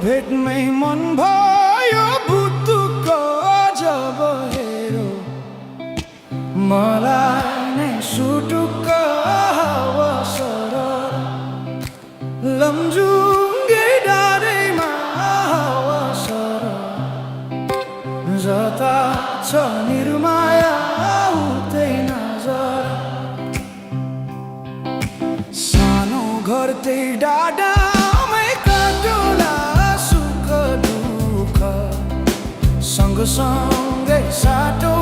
भेटमै मन भयो बुद्धुक जब हेरो मलाई नै सुटुक्क अवसर लमजुङ्गे डाँडैमा अवसर जता छ निर्माया उतै नजर सानो घर त्यही डाँडामै काटुला सुख दुःख सँगसँगै साटो